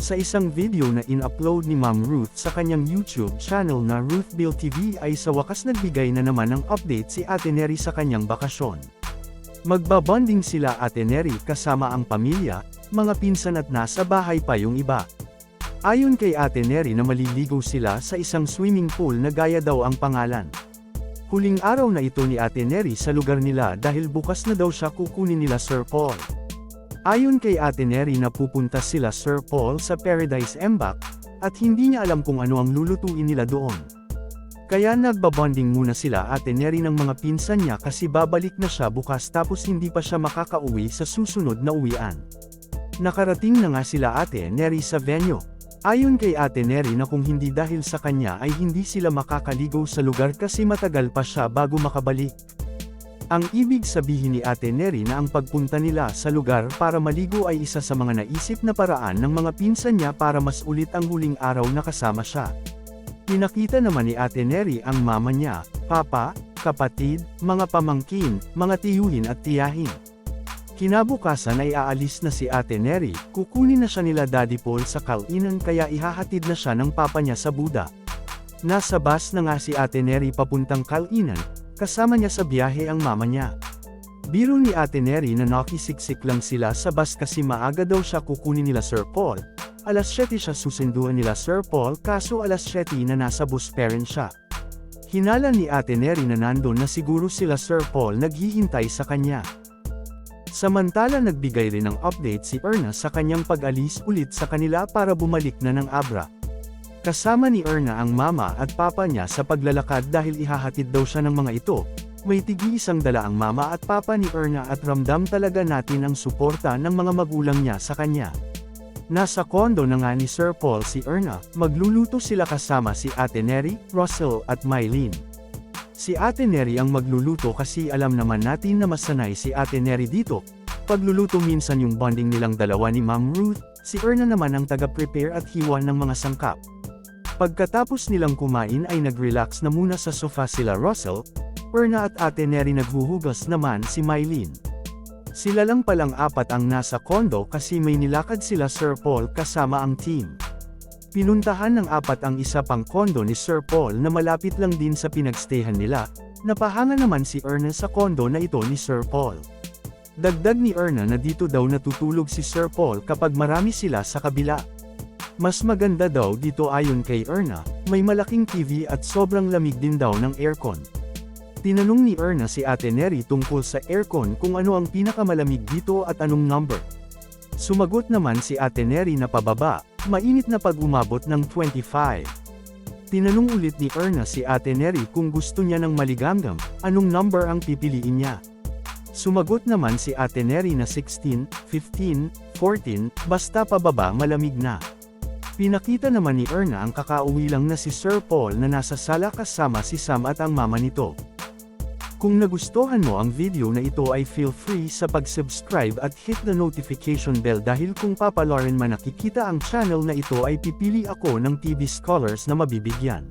Sa isang video na in-upload ni Ma'am Ruth sa kanyang YouTube channel na Ruthville TV ay sa wakas nagbigay na naman ng update si Ate Neri sa kanyang bakasyon. Magbabonding sila Ate Neri kasama ang pamilya, mga pinsan at nasa bahay pa yung iba. Ayon kay Ate Neri na maliligo sila sa isang swimming pool na Gaya daw ang pangalan. Huling araw na ito ni Ate Neri sa lugar nila dahil bukas na daw siya kukunin nila Sir Paul. Ayon kay Ate Neri na pupunta sila Sir Paul sa Paradise Embac, at hindi niya alam kung ano ang lulutuin nila doon. Kaya nagbabonding muna sila Ate Neri ng mga pinsan niya kasi babalik na siya bukas tapos hindi pa siya makakauwi sa susunod na uwian. Nakarating na nga sila Ate Neri sa venue. Ayon kay Ate Neri na kung hindi dahil sa kanya ay hindi sila makakaligo sa lugar kasi matagal pa siya bago makabalik. Ang ibig sabihin ni Ate Neri na ang pagpunta nila sa lugar para maligo ay isa sa mga naisip na paraan ng mga pinsan niya para mas ulit ang huling araw na kasama siya. Pinakita naman ni Ate Neri ang mama niya, papa, kapatid, mga pamangkin, mga tiyuhin at tiyahin. Kinabukasan ay aalis na si Ate Neri, kukunin na siya nila Daddy Paul sa kainan kaya ihahatid na siya ng papa niya sa Buda. Nasa bus na nga si Ate Neri papuntang kainan, kasama niya sa biyahe ang mama niya. Biro ni Ate Neri na nakisiksik lang sila sa bus kasi maaga daw siya kukunin nila Sir Paul. Alas 7 siya susunduan nila Sir Paul kaso alas 7 na nasa bus pa rin siya. Hinala ni Ate Neri na nandun na siguro sila Sir Paul naghihintay sa kanya. Samantala nagbigay rin ng update si Erna sa kanyang pag-alis ulit sa kanila para bumalik na ng Abra. Kasama ni Erna ang mama at papa niya sa paglalakad dahil ihahatid daw siya ng mga ito. May tig-isang dala ang mama at papa ni Erna at ramdam talaga natin ang suporta ng mga magulang niya sa kanya. Nasa kondo na nga ni Sir Paul si Erna, magluluto sila kasama si Ate Neri, Russell at Mylene. Si Ate Neri ang magluluto kasi alam naman natin na masanay si Ate Neri dito. Pagluluto minsan yung bonding nilang dalawa ni Ma'am Ruth, si Erna naman ang taga-prepare at hiwa ng mga sangkap. Pagkatapos nilang kumain ay nag-relax na muna sa sofa sila Russell, Erna at Ate Neri naghuhugas naman si Mylene. Sila lang palang apat ang nasa kondo kasi may nilakad sila Sir Paul kasama ang team. Pinuntahan ng apat ang isa pang kondo ni Sir Paul na malapit lang din sa pinagstayhan nila, napahanga naman si Erna sa kondo na ito ni Sir Paul. Dagdag ni Erna na dito daw natutulog si Sir Paul kapag marami sila sa kabila. Mas maganda daw dito ayon kay Erna, may malaking TV at sobrang lamig din daw ng aircon. Tinanong ni Erna si Ate Neri tungkol sa aircon kung ano ang pinakamalamig dito at anong number. Sumagot naman si Ate Neri na pababa, mainit na pag umabot ng 25. Tinanong ulit ni Erna si Ate Neri kung gusto niya ng maligamgam, anong number ang pipiliin niya. Sumagot naman si Ate Neri na 16, 15, 14, basta pababa malamig na. Pinakita naman ni Erna ang kakauwi lang na si Sir Paul na nasa sala kasama si Sam at ang mama nito. Kung nagustuhan mo ang video na ito ay feel free sa pag-subscribe at hit the notification bell dahil kung papalarin man nakikita ang channel na ito ay pipili ako ng TV scholars na mabibigyan.